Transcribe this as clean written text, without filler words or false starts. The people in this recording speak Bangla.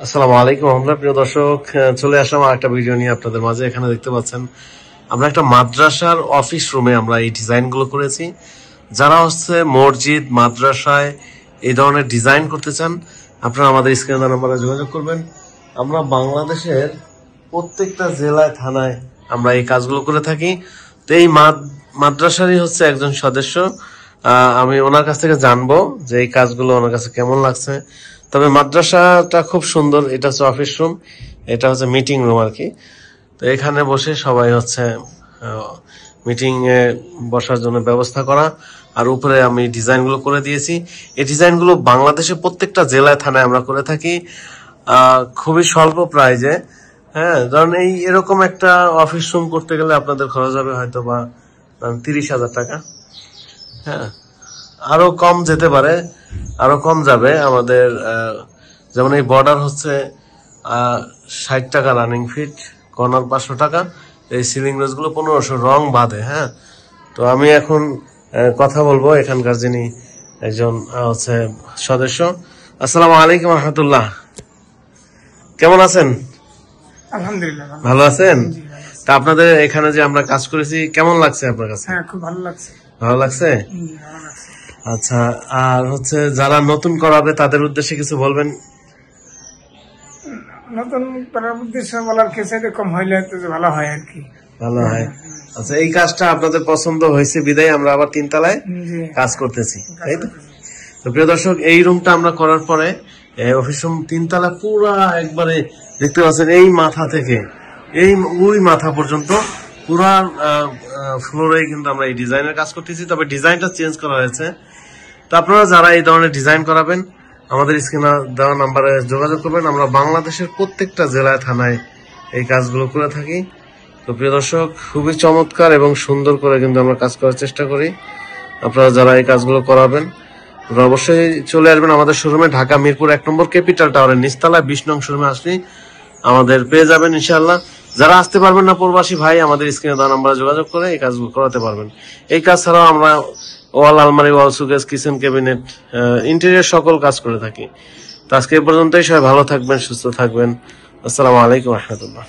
আসসালামু আলাইকুম আমরা প্রিয় দর্শক, চলে আসলাম আর একটা ভিডিও নিয়ে আপনাদের মাঝে। এখানে দেখতে পাচ্ছেন আমরা একটা মাদ্রাসার অফিস রুমে আমরা এই ডিজাইনগুলো করেছি। যারা হচ্ছে মসজিদ মাদ্রাসায় এই ধরনের ডিজাইন করতে চান, আপনারা আমাদের স্ক্রিনে দেওয়া নম্বরে যোগাযোগ করবেন। আমরা বাংলাদেশের প্রত্যেকটা জেলায় থানায় আমরা এই কাজগুলো করে থাকি। তো এই মাদ্রাসারই হচ্ছে একজন সদস্য, আমি ওনার কাছ থেকে জানবো যে এই কাজগুলো ওনার কাছে কেমন লাগছে। তবে মাদ্রাসাটা খুব সুন্দর, এটা হচ্ছে অফিস রুম, এটা হচ্ছে মিটিং রুম আর কি। তো এখানে বসে সবাই হচ্ছে মিটিং এ বসার জন্য ব্যবস্থা করা। আর উপরে আমি ডিজাইনগুলো করে দিয়েছি। এই ডিজাইনগুলো বাংলাদেশের প্রত্যেকটা জেলায় থানায় আমরা করে থাকি খুবই স্বল্প প্রাইজে। হ্যাঁ, কারণ এরকম একটা অফিস রুম করতে গেলে আপনাদের খরচ হবে হয়তো বা 30,000 টাকা। হ্যাঁ, আরো কম যেতে পারে, আরো কম যাবে আমাদের। যেমন এই বর্ডার হচ্ছে 60 টাকা রানিং ফিট, কর্নার 500 টাকা, এই সিলিং রোজ গুলো 1500 রং বাদে। হ্যাঁ, তো আমি এখন কথা বলবো এখানকার যিনি একজন হচ্ছে সদস্য। আসসালামু আলাইকুম রহমতুল্লাহ, কেমন আছেন? আলহামদুলিল্লাহ ভালো আছেন? তা আপনাদের এখানে যে আমরা কাজ করেছি কেমন লাগছে আপনার কাছে? হ্যাঁ, খুব ভালো লাগছে। ভালো লাগছে? ভালো লাগছে। আচ্ছা, আর হচ্ছে যারা নতুন করাবে তাদের উদ্দেশ্যে কিছু বলবেন? নতুন করার উদ্দেশ্য বলার ক্ষেত্রে এরকম হইলে তো ভালো হয় আর কি। ভালো হয়। আচ্ছা, এই কাজটা আপনাদের পছন্দ হয়েছে বিদায় আমরা আবার 3 তলায় কাজ করতেছি, তাই তো? তো প্রিয় দর্শক, এই রুমটা আমরা করার পরে অফিস রুম 3 তলা পুরা একবারে দেখতে পাচ্ছেন, এই মাথা থেকে ওই মাথা পর্যন্ত পুরা ফ্লোরে কিন্তু আমরা এই ডিজাইনের কাজ করতেছি। তবে ডিজাইনটা চেঞ্জ করা হয়েছে। তো আপনারা যারা এই ধরনের ডিজাইন করাবেন আমাদের স্ক্রিনে দেওয়া নাম্বারে যোগাযোগ করবেন। আমরা বাংলাদেশের প্রত্যেকটা জেলায় থানায় এই কাজগুলো করে থাকি। তো প্রিয় দর্শক, খুবই চমৎকার এবং সুন্দর করে কিন্তু আমরা কাজ করার চেষ্টা করি। আপনারা যারা এই কাজগুলো করাবেন অবশ্যই চলে আসবেন আমাদের শোরুমে, ঢাকা মিরপুর 1 নম্বর ক্যাপিটাল টাওয়ারের নিচতলায় 20 নং শোরুমে আসলেই আমাদের পেয়ে যাবেন ইনশাআল্লাহ। যারা আসতে পারবেন না প্রবাসী ভাই, আমাদের স্ক্রিনে দেওয়া নাম্বারে যোগাযোগ করে এই কাজগুলো করাতে পারবেন। এই কাজ ছাড়াও আমরা ওয়াল আলমারি, ওয়াল সুকেস, কিচেন ক্যাবিনেট, ইন্টেরিয়র সকল কাজ করে থাকি। তো আজকে এই পর্যন্তই। সবাই ভালো থাকবেন, সুস্থ থাকবেন। আসসালামু আলাইকুম রহমতুল্লাহ।